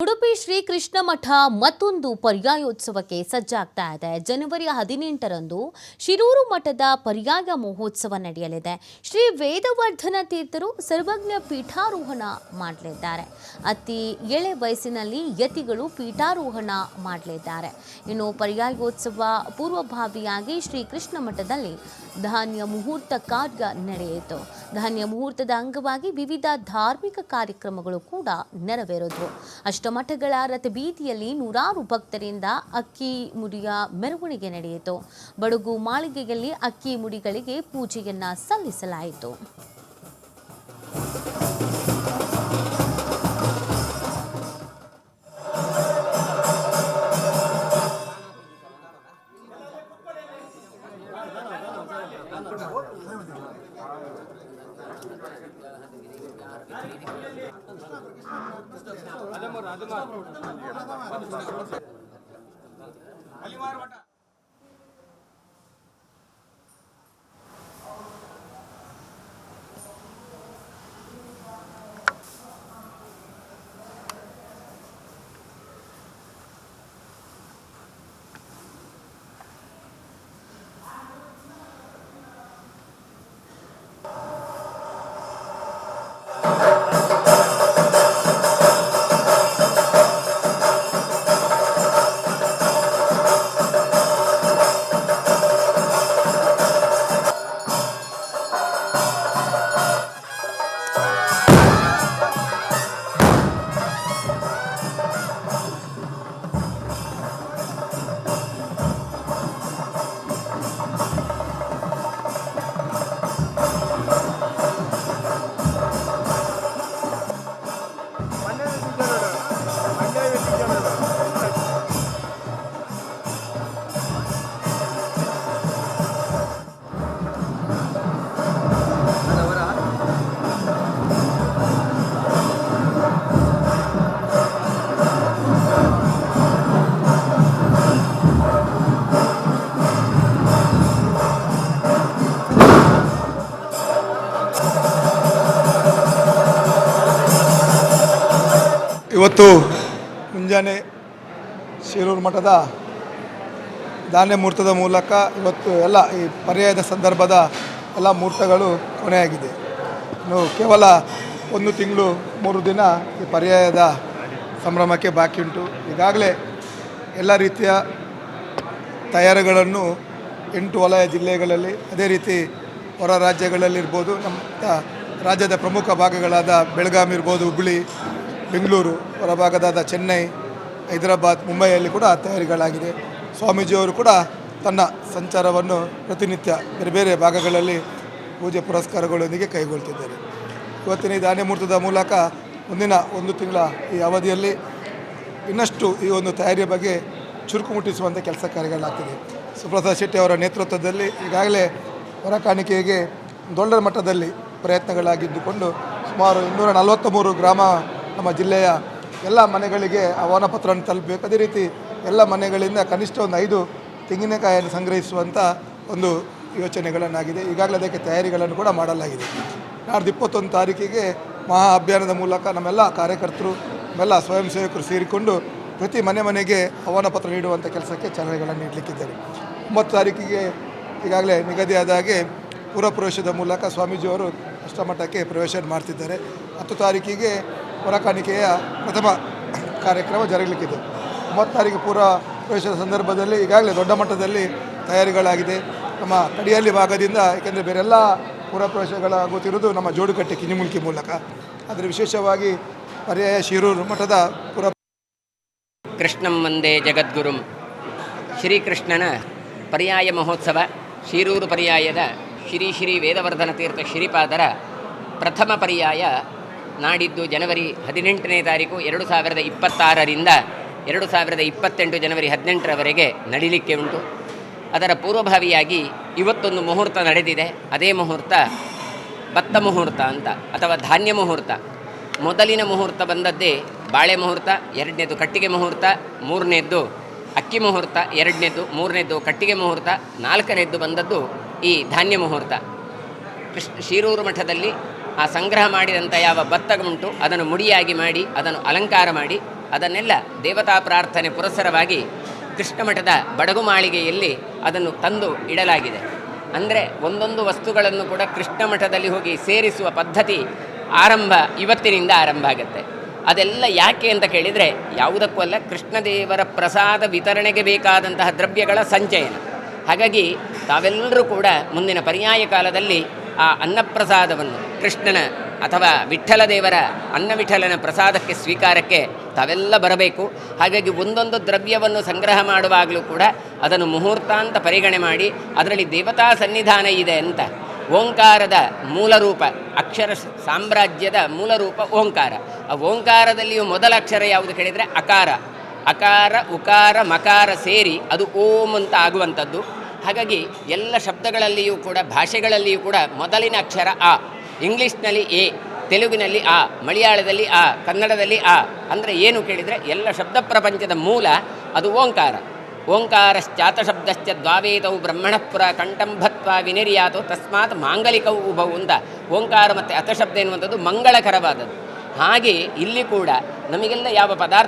ಉಡುಪಿ ಶ್ರೀ ಕೃಷ್ಣ ಮಠ ಮತ್ತೊಂದು ಪರ್ಯಾಯೋತ್ಸವಕ್ಕೆ ಸಜ್ಜಾಗ್ತಾ ಇದೆ. ಜನವರಿ 18ರಂದು ಶಿರೂರು ಮಠದ ಪರ್ಯಾಯ ಮಹೋತ್ಸವ ನಡೆಯಲಿದೆ. ಶ್ರೀ ವೇದವರ್ಧನ ತೀರ್ಥರು ಸರ್ವಜ್ಞ ಪೀಠಾರೋಹಣ ಮಾಡಲಿದ್ದಾರೆ. ಅತಿ ಎಳೆ ವಯಸ್ಸಿನಲ್ಲಿ ಯತಿಗಳು ಪೀಠಾರೋಹಣ ಮಾಡಲಿದ್ದಾರೆ. ಇನ್ನು ಪರ್ಯಾಯೋತ್ಸವ ಪೂರ್ವಭಾವಿಯಾಗಿ ಶ್ರೀ ಕೃಷ್ಣ ಮಠದಲ್ಲಿ ಧಾನ್ಯ ಮುಹೂರ್ತ ಕಾರ್ಯ ನಡೆಯಿತು. ಧಾನ್ಯ ಮುಹೂರ್ತದ ಅಂಗವಾಗಿ ವಿವಿಧ ಧಾರ್ಮಿಕ ಕಾರ್ಯಕ್ರಮಗಳು ಕೂಡ ನೆರವೇರಿದವು. ಮಠಗಳ ರಥಬೀದಿಯಲ್ಲಿ ನೂರಾರು ಭಕ್ತರಿಂದ ಅಕ್ಕಿ ಮುಡಿಯ ಮೆರವಣಿಗೆ ನಡೆಯಿತು. ಬಡಗು ಮಾಳಿಗೆಯಲ್ಲಿ ಅಕ್ಕಿ ಮುಡಿಗಳಿಗೆ ಪೂಜೆಯನ್ನ ಸಲ್ಲಿಸಲಾಯಿತು. ಇವತ್ತು ಮುಂಜಾನೆ ಶಿರೂರು ಮಠದ ಧಾನ್ಯ ಮುಹೂರ್ತದ ಮೂಲಕ ಇವತ್ತು ಎಲ್ಲ ಈ ಪರ್ಯಾಯದ ಸಂದರ್ಭದ ಎಲ್ಲ ಮುಹೂರ್ತಗಳು ಕೊನೆಯಾಗಿದೆ. ಇನ್ನು ಕೇವಲ 1 ತಿಂಗಳು 3 ದಿನ ಈ ಪರ್ಯಾಯದ ಸಂಭ್ರಮಕ್ಕೆ ಬಾಕಿ ಉಂಟು. ಈಗಾಗಲೇ ಎಲ್ಲ ರೀತಿಯ ತಯಾರಿಗಳನ್ನು 8 ವಲಯ ಜಿಲ್ಲೆಗಳಲ್ಲಿ, ಅದೇ ರೀತಿ ಹೊರ ರಾಜ್ಯಗಳಲ್ಲಿರ್ಬೋದು, ನಮ್ಮ ರಾಜ್ಯದ ಪ್ರಮುಖ ಭಾಗಗಳಾದ ಬೆಳಗಾವಿ ಇರ್ಬೋದು, ಹುಬ್ಬಳ್ಳಿ, ಬೆಂಗಳೂರು, ಹೊರಭಾಗದಾದ ಚೆನ್ನೈ, ಹೈದರಾಬಾದ್, ಮುಂಬೈಯಲ್ಲಿ ಕೂಡ ತಯಾರಿಗಳಾಗಿದೆ. ಸ್ವಾಮೀಜಿಯವರು ಕೂಡ ತನ್ನ ಸಂಚಾರವನ್ನು ಪ್ರತಿನಿತ್ಯ ಬೇರೆ ಬೇರೆ ಭಾಗಗಳಲ್ಲಿ ಪೂಜೆ ಪುರಸ್ಕಾರಗಳೊಂದಿಗೆ ಕೈಗೊಳ್ತಿದ್ದಾರೆ. ಇವತ್ತಿನ ಈ ಧಾನ್ಯ ಮುಹೂರ್ತದ ಮೂಲಕ ಮುಂದಿನ 1 ತಿಂಗಳ ಈ ಅವಧಿಯಲ್ಲಿ ಇನ್ನಷ್ಟು ಈ ಒಂದು ತಯಾರಿಯ ಬಗ್ಗೆ ಚುರುಕು ಮುಟ್ಟಿಸುವಂಥ ಕೆಲಸ ಕಾರ್ಯಗಳಾಗ್ತಿದೆ. ಸುಪ್ರಸಾದ್ ಶೆಟ್ಟಿ ಅವರ ನೇತೃತ್ವದಲ್ಲಿ ಈಗಾಗಲೇ ಹೊರ ಕಾಣಿಕೆಗೆ ದೊಡ್ಡ ಮಟ್ಟದಲ್ಲಿ ಪ್ರಯತ್ನಗಳಾಗಿದ್ದುಕೊಂಡು ಸುಮಾರು 243 ಗ್ರಾಮ ನಮ್ಮ ಜಿಲ್ಲೆಯ ಎಲ್ಲ ಮನೆಗಳಿಗೆ ಆಹ್ವಾನ ಪತ್ರವನ್ನು ತಲುಪಬೇಕು. ಅದೇ ರೀತಿ ಎಲ್ಲ ಮನೆಗಳಿಂದ ಕನಿಷ್ಠ ಒಂದು 5 ತೆಂಗಿನಕಾಯಿಯನ್ನು ಸಂಗ್ರಹಿಸುವಂಥ ಒಂದು ಯೋಚನೆಗಳನ್ನಾಗಿದೆ. ಈಗಾಗಲೇ ಅದಕ್ಕೆ ತಯಾರಿಗಳನ್ನು ಕೂಡ ಮಾಡಲಾಗಿದೆ. ನಾಡ್ದು 21 ತಾರೀಕಿಗೆ ಮಹಾ ಅಭಿಯಾನದ ಮೂಲಕ ನಮ್ಮೆಲ್ಲ ಕಾರ್ಯಕರ್ತರು, ನಮ್ಮೆಲ್ಲ ಸ್ವಯಂ ಸೇವಕರು ಸೇರಿಕೊಂಡು ಪ್ರತಿ ಮನೆಗೆ ಆಹ್ವಾನ ಪತ್ರ ನೀಡುವಂಥ ಕೆಲಸಕ್ಕೆ ಚಾಲನೆಗಳನ್ನು ನೀಡಲಿಕ್ಕಿದ್ದಾರೆ. 9 ತಾರೀಕಿಗೆ ಈಗಾಗಲೇ ನಿಗದಿಯಾದ ಹಾಗೆ ಪುರಪ್ರವೇಶದ ಮೂಲಕ ಸ್ವಾಮೀಜಿಯವರು ಅಷ್ಟಮಠಕ್ಕೆ ಪ್ರವೇಶ ಮಾಡ್ತಿದ್ದಾರೆ. 10 ತಾರೀಕಿಗೆ ಹೊರ ಕಾಣಿಕೆಯ ಪ್ರಥಮ ಕಾರ್ಯಕ್ರಮ ಜರುಗಲಿಕ್ಕಿದೆ. 9 ತಾರೀಕು ಪೂರ್ವ ಪ್ರವೇಶದ ಸಂದರ್ಭದಲ್ಲಿ ಈಗಾಗಲೇ ದೊಡ್ಡ ಮಟ್ಟದಲ್ಲಿ ತಯಾರಿಗಳಾಗಿದೆ. ನಮ್ಮ ಕಡಿಯಲ್ಲಿ ಭಾಗದಿಂದ, ಏಕೆಂದರೆ ಬೇರೆಲ್ಲ ಪೂರ್ವ ಪ್ರವೇಶಗಳಾಗುತ್ತಿರುವುದು ನಮ್ಮ ಜೋಡುಕಟ್ಟೆ ಕಿನಿಮುಲ್ಕಿ ಮೂಲಕ. ಆದರೆ ವಿಶೇಷವಾಗಿ ಪರ್ಯಾಯ ಶಿರೂರು ಮಠದ ಕೃಷ್ಣಂ ವಂದೇ ಜಗದ್ಗುರುಂ ಶ್ರೀಕೃಷ್ಣನ ಪರ್ಯಾಯ ಮಹೋತ್ಸವ ಶಿರೂರು ಪರ್ಯಾಯದ ಶ್ರೀ ವೇದವರ್ಧನ ತೀರ್ಥ ಶ್ರೀಪಾದರ ಪ್ರಥಮ ಪರ್ಯಾಯ ನಾಡಿದ್ದು ಜನವರಿ 18ನೇ ತಾರೀಕು 2026ರಿಂದ 2028 ಜನವರಿ 18ರವರೆಗೆ ನಡೀಲಿಕ್ಕೆ ಉಂಟು. ಅದರ ಪೂರ್ವಭಾವಿಯಾಗಿ ಇವತ್ತೊಂದು ಮುಹೂರ್ತ ನಡೆದಿದೆ. ಅದೇ ಮುಹೂರ್ತ ಭತ್ತ ಮುಹೂರ್ತ ಅಂತ, ಅಥವಾ ಧಾನ್ಯ ಮುಹೂರ್ತ. ಮೊದಲಿನ ಮುಹೂರ್ತ ಬಂದದ್ದೇ ಬಾಳೆ ಮುಹೂರ್ತ, 2ನೇದು ಕಟ್ಟಿಗೆ ಮುಹೂರ್ತ, 3ನೇದು ಅಕ್ಕಿ ಮುಹೂರ್ತ, 2ನೇದು, 3ನೇದು ಕಟ್ಟಿಗೆ ಮುಹೂರ್ತ, 4ನೇದು ಬಂದದ್ದು ಈ ಧಾನ್ಯ ಮುಹೂರ್ತ. ಶಿರೂರು ಮಠದಲ್ಲಿ ಆ ಸಂಗ್ರಹ ಮಾಡಿದಂಥ ಯಾವ ಭತ್ತ ಉಂಟು ಅದನ್ನು ಮುಡಿಯಾಗಿ ಮಾಡಿ ಅದನ್ನು ಅಲಂಕಾರ ಮಾಡಿ ಅದನ್ನೆಲ್ಲ ದೇವತಾ ಪ್ರಾರ್ಥನೆ ಪುರಸ್ಸರವಾಗಿ ಕೃಷ್ಣ ಮಠದ ಬಡಗು ಮಾಳಿಗೆಯಲ್ಲಿ ಅದನ್ನು ತಂದು ಇಡಲಾಗಿದೆ. ಅಂದರೆ ಒಂದೊಂದು ವಸ್ತುಗಳನ್ನು ಕೂಡ ಕೃಷ್ಣ ಮಠದಲ್ಲಿ ಹೋಗಿ ಸೇರಿಸುವ ಪದ್ಧತಿ ಇವತ್ತಿನಿಂದ ಆರಂಭ ಆಗುತ್ತೆ. ಅದೆಲ್ಲ ಯಾಕೆ ಅಂತ ಕೇಳಿದರೆ ಯಾವುದಕ್ಕೂ ಅಲ್ಲ, ಕೃಷ್ಣದೇವರ ಪ್ರಸಾದ ವಿತರಣೆಗೆ ಬೇಕಾದಂತಹ ದ್ರವ್ಯಗಳ ಸಂಚಯನ. ಹಾಗಾಗಿ ತಾವೆಲ್ಲರೂ ಕೂಡ ಮುಂದಿನ ಪರ್ಯಾಯ ಕಾಲದಲ್ಲಿ ಆ ಅನ್ನಪ್ರಸಾದವನ್ನು ಕೃಷ್ಣನ ಅಥವಾ ವಿಠ್ಠಲ ದೇವರ ಅನ್ನವಿಠಲನ ಪ್ರಸಾದಕ್ಕೆ ಸ್ವೀಕಾರಕ್ಕೆ ತಾವೆಲ್ಲ ಬರಬೇಕು. ಹಾಗಾಗಿ ಒಂದೊಂದು ದ್ರವ್ಯವನ್ನು ಸಂಗ್ರಹ ಮಾಡುವಾಗಲೂ ಕೂಡ ಅದನ್ನು ಮುಹೂರ್ತ ಅಂತ ಪರಿಗಣನೆ ಮಾಡಿ ಅದರಲ್ಲಿ ದೇವತಾ ಸನ್ನಿಧಾನ ಇದೆ ಅಂತ. ಓಂಕಾರದ ಮೂಲರೂಪ, ಅಕ್ಷರ ಸಾಮ್ರಾಜ್ಯದ ಮೂಲರೂಪ ಓಂಕಾರ. ಆ ಓಂಕಾರದಲ್ಲಿಯೂ ಮೊದಲ ಅಕ್ಷರ ಯಾವುದು ಕೇಳಿದರೆ ಅಕಾರ. ಅಕಾರ ಉಕಾರ ಮಕಾರ ಸೇರಿ ಅದು ಓಂ ಅಂತ ಆಗುವಂಥದ್ದು. ಹಾಗಾಗಿ ಎಲ್ಲ ಶಬ್ದಗಳಲ್ಲಿಯೂ ಕೂಡ ಭಾಷೆಗಳಲ್ಲಿಯೂ ಕೂಡ ಮೊದಲಿನ ಅಕ್ಷರ ಆ. ಇಂಗ್ಲೀಷ್ನಲ್ಲಿ ಎ, ತೆಲುಗಿನಲ್ಲಿ ಆ, ಮಲಯಾಳದಲ್ಲಿ ಆ, ಕನ್ನಡದಲ್ಲಿ ಆ. ಅಂದರೆ ಏನು ಕೇಳಿದರೆ ಎಲ್ಲ ಶಬ್ದ ಪ್ರಪಂಚದ ಮೂಲ ಅದು ಓಂಕಾರ. ಓಂಕಾರಶ್ಚಾತಶಬ್ದಶ್ಚ ದ್ವಾವೇತವು ಬ್ರಹ್ಮಣಪುರ ಕಂಠಂಭತ್ವ ವಿನಿರ್ಯಾತೋ ತಸ್ಮಾತ್ ಮಾಂಗಲಿಕವು ಉಭವು ಅಂತ. ಓಂಕಾರ ಮತ್ತು ಅತಶಬ್ದ ಎನ್ನುವಂಥದ್ದು ಮಂಗಳಕರವಾದದ್ದು. ಹಾಗೆ ಇಲ್ಲಿ ಕೂಡ ನಮಗೆಲ್ಲ ಯಾವ ಪದಾರ್ಥ